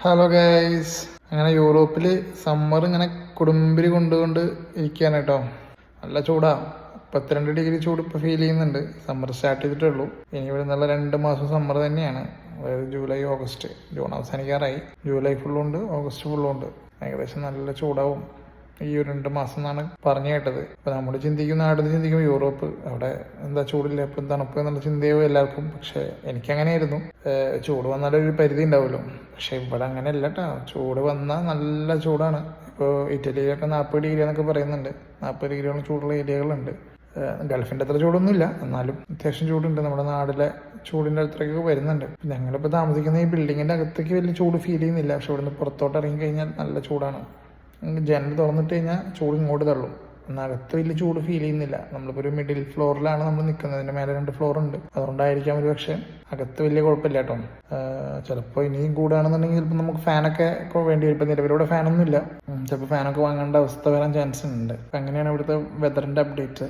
Hello guys, അങ്ങനെ യൂറോപ്പിൽ summer ഇങ്ങനെ കൊടുമ്പിരി കൊണ്ടുകൊണ്ട് ഇരിക്കുകയാണ് കേട്ടോ. നല്ല ചൂടാ. 32 ഡിഗ്രി ചൂട് ഇപ്പോൾ ഫീൽ ചെയ്യുന്നുണ്ട്. സമ്മർ സ്റ്റാർട്ട് ചെയ്തിട്ടേ ഉള്ളൂ. ഇനി ഇവിടെ നല്ല 2 മാസം സമ്മർ തന്നെയാണ്. അതായത് ജൂലൈ ഓഗസ്റ്റ്. ജൂൺ അവസാനിക്കാറായി. ജൂലൈ ഫുള്ളുണ്ട്, ഓഗസ്റ്റ് ഫുള്ളുണ്ട്. ഏകദേശം നല്ല ചൂടാവും ഈ ഒരു 2 മാസം എന്നാണ് പറഞ്ഞു കേട്ടത്. ഇപ്പൊ നമ്മൾ ചിന്തിക്കും, നാട്ടിൽ ചിന്തിക്കും യൂറോപ്പ്, അവിടെ എന്താ ചൂടില്ല, എപ്പോഴും തണുപ്പ് എന്നുള്ള ചിന്തയോ എല്ലാവർക്കും. പക്ഷെ എനിക്കങ്ങനെയായിരുന്നു. ചൂട് വന്നാലൊരു പരിധി ഉണ്ടാവുമല്ലോ. പക്ഷെ ഇവിടെ അങ്ങനെയല്ല കേട്ടോ. ചൂട് വന്നാൽ നല്ല ചൂടാണ്. ഇപ്പോൾ ഇറ്റലിയിലൊക്കെ 40 ഡിഗ്രി എന്നൊക്കെ പറയുന്നുണ്ട്. 40 ഡിഗ്രിയോളം ചൂടുള്ള ഏരിയകളുണ്ട്. ഗൾഫിൻ്റെ അത്ര ചൂടൊന്നുമില്ല, എന്നാലും അത്യാവശ്യം ചൂടുണ്ട്. നമ്മുടെ നാട്ടിലെ ചൂടിൻ്റെ അടുത്തേക്ക് വരുന്നുണ്ട്. ഞങ്ങളിപ്പോൾ താമസിക്കുന്ന ഈ ബിൽഡിങ്ങിൻ്റെ അകത്തേക്ക് വലിയ ചൂട് ഫീൽ ചെയ്യുന്നില്ല. പക്ഷെ ഇവിടുന്ന് പുറത്തോട്ട് ഇറങ്ങി കഴിഞ്ഞാൽ നല്ല ചൂടാണ്. ജനൽ തുറന്നിട്ട് കഴിഞ്ഞാൽ ചൂട് ഇങ്ങോട്ട് തള്ളും. അകത്ത് വലിയ ചൂട് ഫീൽ ചെയ്യുന്നില്ല. നമ്മളിപ്പോൾ ഒരു മിഡിൽ ഫ്ലോറിലാണ് നമ്മൾ നിൽക്കുന്നത്. അതിൻ്റെ മേലെ 2 ഫ്ലോർ ഉണ്ട്. അതുകൊണ്ടായിരിക്കാം ഒരു പക്ഷേ അകത്ത് വലിയ കുഴപ്പമില്ല കേട്ടോ. ചിലപ്പോൾ ഇനിയും കൂടുകയാണെന്നുണ്ടെങ്കിൽ ചിലപ്പോൾ നമുക്ക് ഫാനൊക്കെ വേണ്ടി വരും. ഇപ്പം നിലവിലൂടെ ഫാനൊന്നും ഇല്ല. ചിലപ്പോൾ ഫാനൊക്കെ വാങ്ങേണ്ട അവസ്ഥ വരാൻ ചാൻസ് ഉണ്ട്. അപ്പം അങ്ങനെയാണ് ഇവിടുത്തെ വെതറിൻ്റെ അപ്ഡേറ്റ്.